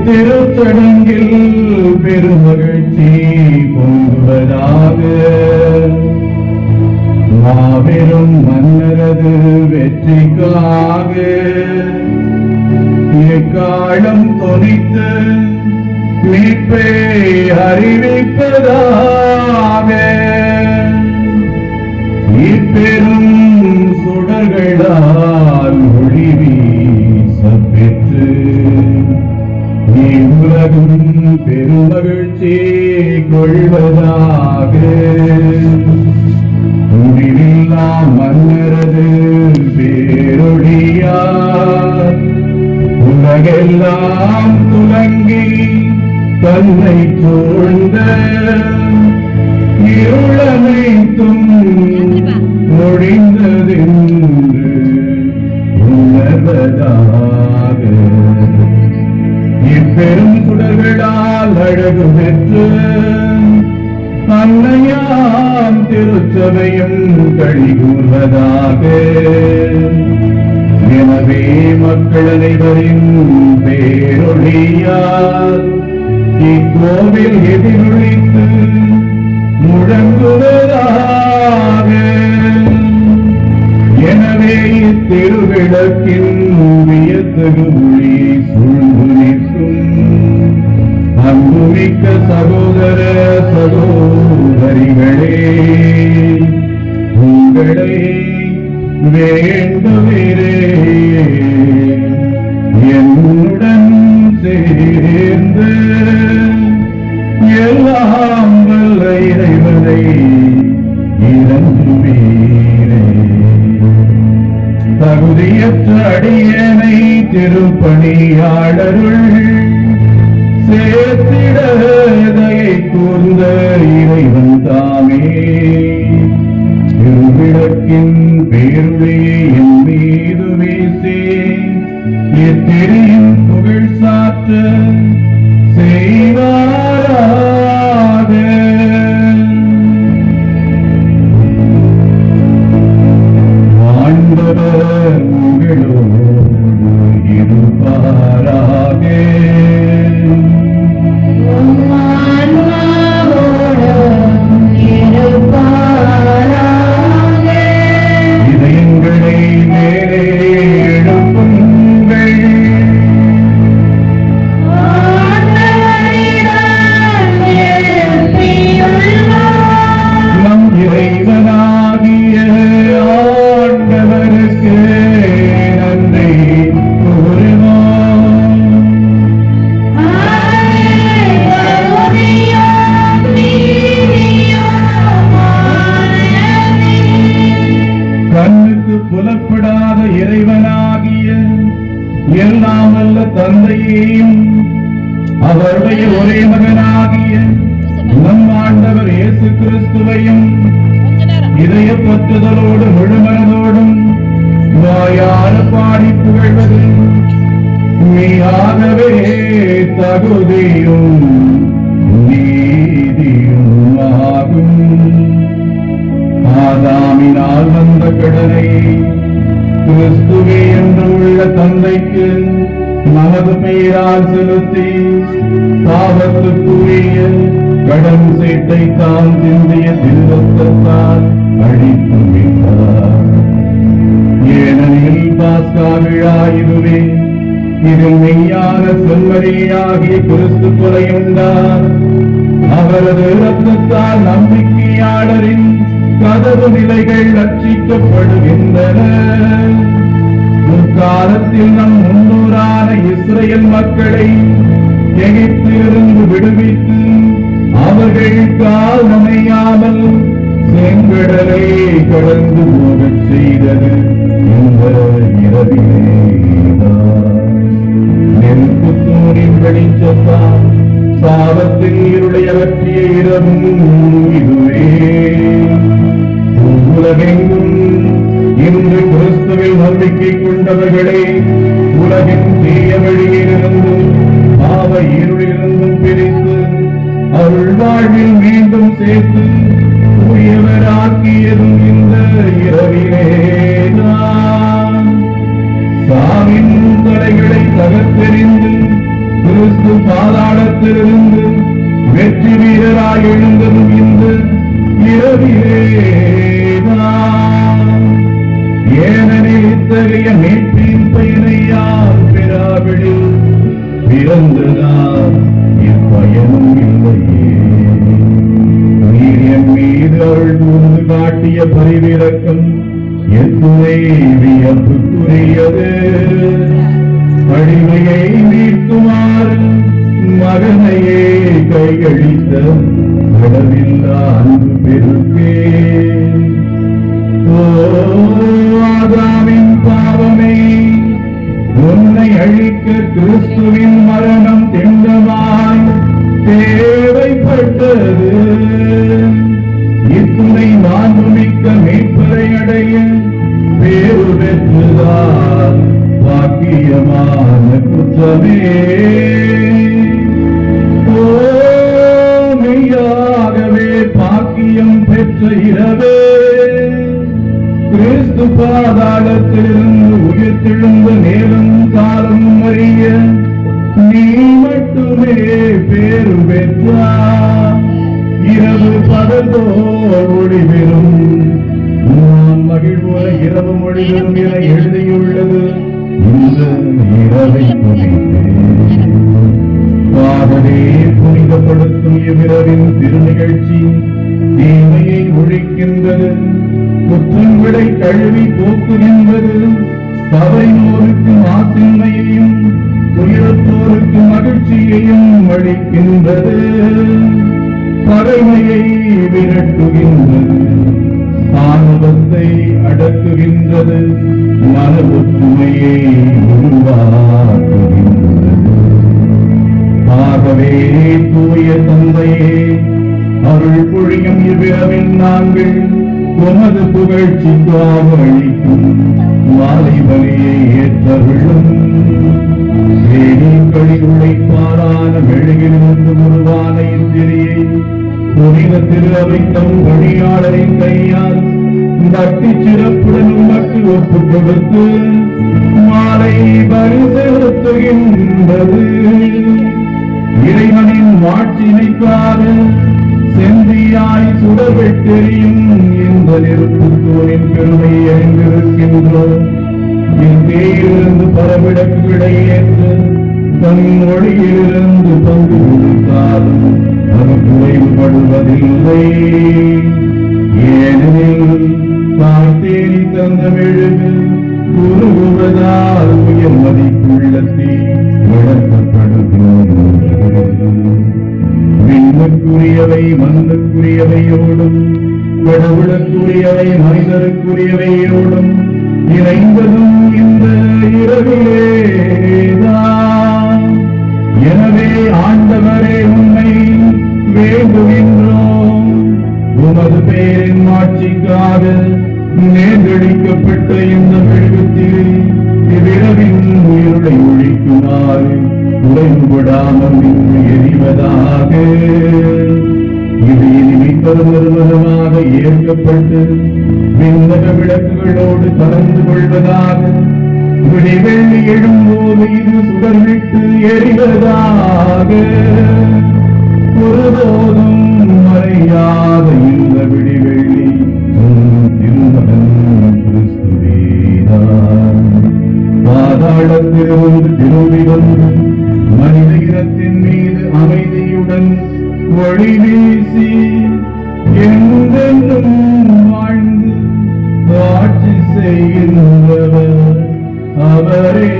இத்திருச்சடங்கில் பெருமகிழ்ச்சி பொங்குவதாக. மாபெரும் மன்னரது வெற்றிக்காக எக்காலம் தொனித்து மீட்பை அறிவிப்பதாக. இப்பெரும் சுடர்களால் ஒளி வீச பெற்று உலகம் பெருமகிழ்ச்சி கொள்வதாக. முடிவில்லா மன்னரது பேரொழியார் உலகெல்லாம் துலங்கி தன்னை சூழ்ந்த இருளனைத்தும் ஒழிந்ததென்று உணர்வதாக. இப்பெரும் சுடர்களால் அழகு பெற்று அன்னையாம் திருச்சபையும் கழிகூர்வதாக. எனவே மக்கள் அனைவரின் பேரொழியார் இக்கோவில் எதிரொலித்து முழங்குவதாக. எனவே இத்திருவிளக்கின் வியத்தகு ஒளி சூழ்ந்து நிற்கும் அன்புமிக்க சகோதர சகோதரிகளே, உங்களை வேண்டுகிறே என்னுடன் சேர்ந்து எல்லாம் வல்ல இறைவனை இறங்குவீரே. தகுதியற்ற அடியேனை திருப்பணியாளருள் சேர்த்திட தயை கூர்ந்த இறைவன் தாமே திருவிளக்கின் பேருளியை என் மீது வீசி எத்திரியின் புகழ் சாற்ற செய்வாராக. ஆண்டவர் உங்களோடு இருப்பாராக. இதயங்களை மேலே எழுப்புங்கள். நம் இறைவனாகிய ஆண்டவருக்கு நன்றி கூறுவோம். கண்ணுக்கு புலப்படாத இறைவனாகிய எல்லாம் வல்ல தந்தையையும் அவருடைய ஒரே மகனாகிய நம் ஆண்டவர் இயேசு கிறிஸ்துவையும் இதய பற்றுதலோடு முழுமனதோடும் வாயார பாடி புகழ்வது மெய்யாகவே தகுதியும் நீதியும் ஆகும். ஆதாமினால் வந்த கடனை கிறிஸ்துவே என்று உள்ள தந்தைக்கு நமது பெயரால் செலுத்தி பாவத்துக்குரிய கடன் சீட்டை தான் சிந்திய திருரத்தத்தால் அழித்து விட்டார். ஏனெனில் பாஸ்கா விழா இதுவே. இதில் மெய்யான செம்மறியாகிய கிறிஸ்து கொலையுண்டார். அவரது இரத்தத்தால் நம்பிக்கையாளரின் கதவு நிலைகள் ரட்சிக்கப்படுகின்றன. முற்காலத்தில் நம் முன்னோரான இஸ்ரேல் மக்களை எகிப்திலிருந்து விடுவித்து அவர்கள் கால் நனையாமல் செங்கடலை கடந்து போகச் செய்தது இந்த இரவிலேதான். நெருப்பு தூணின் வெளிச்சத்தால் பாவத்தின் இருளை அகற்றிய இரவும் இதுவே. உலகெங்கும் இன்று கிறிஸ்துவில் நம்பிக்கை கொண்டவர்களே, உலகின் தீய வழியிலிருந்தும் பாவ இருளிலிருந்தும் பிரித்து அருள் வாழ்வில் மீண்டும் சேர்த்து உயவராக்கியதும் இந்த இரவிலேதான். சாவின் தலைகளை தகர்த்தெறிந்து கிறிஸ்து பாதாளத்திலிருந்து வெற்றி வீரராய் எழுந்ததும் இந்த இரவிலேதான். ஏனெனில் இத்தகைய மீட்பின் பயனை யார் பெறாவிடில் பிறந்ததால் இப்பயனும் இல்லையே. நீர் என் மீது அவள் கூர்ந்து காட்டிய பரிவிரக்கம் எத்துணை வியப்புக்குரியது. அடிமையை மீட்குமாறு மகனையே கையளித்த அளவில்லா அன்பு பெருக்கே. ஆதாமின் பாவமே, உன்னை அழிக்க கிறிஸ்துவின் மரணம் திண்டமாய் தேவைப்பட்டது. இத்துணை மாண்புமிக்க மீட்பரை அடைய பேரு பெற்றுதான் பாக்கியமான குற்றமே. மெய்யாகவே பாக்கியம் பெற்ற இரவே, கிறிஸ்து பாதாளத்திலிருந்து உயிர்த்தெழுந்த நேரம் காலம் அறிய நீ மட்டுமே பேரு பெற்றார். இரவு பகலோர் ஒளிவெறும் மகிழ்வோர இரவு மொழிவெறும் என எழுதியுள்ளது. இந்த இரவை பாதவே புனிதப்படுத்தும் இவ்விரவின் திருநிகழ்ச்சி தீமையை ஒழிக்கின்றது, குற்றங்களை கழுவி போக்குகின்றது, தவறினோருக்கு ஆசின்மையையும் துயரத்தோருக்கு மகிழ்ச்சியையும் அளிக்கின்றது, பகைமையை விரட்டுகின்றது, ஆணவத்தை அடக்குகின்றது, மன ஒற்றுமையை உருவாக்குகின்றது. ஆகவே தூய தந்தையே, அருள் பொழியும் இவ்விரவில் நாங்கள் உமது புகழ்ச்சிக்காக அளிக்கும் மாலை பலியை ஏற்றருளும். வேணிகளில் உழைப்பாரான மெழுகிலிருந்து உருவான இத்திரியை புனித திரு அவை தம் பணியாளரின் கையால் பக்தி சிறப்புடன் உமக்கு ஒப்புக் கொடுத்து மாலை பலி செலுத்துகின்றது. இறைவனின் மாட்சிமைக்காக செந்தியாய் சுடர்வெட்டெறியும் இந்த நெருப்புத்தூரின் பெருமை அறிந்திருக்கின்றோம். இத்தேயிலிருந்து பரவிடக்குகளை ஏற்று தன் மொழியிலிருந்து பங்கு கொடுத்தாலும் அது குறைவுபடுவதில்லை. ஏனெனில் தாய்த்தேனி தந்த மெழுகு உருகுவதால் உயர் மதிப்புள்ளத்தி வளர்க்கப்படுகின்றது. விண்ணுக்குரியவை மண்ணுக்குரியவையோடும் கடவுளுக்குரியவை மனிதருக்குரியவையோடும் இணைந்ததும் இந்த இரவிலேதான். எனவே ஆண்டவரே, உன்னை வேண்டுகின்றோம். உமது பெயரின் மாட்சிக்காக நேர்ந்தளிக்கப்பட்ட இந்த மெழுகுத்திரை இவ்விரவின் உயிருளை ஒழிக்குமாறு குறைவுபடாமல் நின்று எரிவதாக. இது இனிமிப்பது நிர்மலமாக ஏற்கப்பட்டு விண்ணக விளக்குகளோடு கலந்து கொள்வதாக. விடிவெள்ளி எழும்போது இது சுடர்விட்டு எரிவதாக. ஒருபோதும் மறையாத இந்த விடிவெள்ளி திருமகன் கிறிஸ்துவேதான். பாதாளத்திலிருந்து திரும்பி வந்து மனித இனத்தின் மீது அமைதியுடன் ஒளி வீசி என்றென்றும் வாழ்ந்து ஆட்சி செய்கின்றவர் அவரே.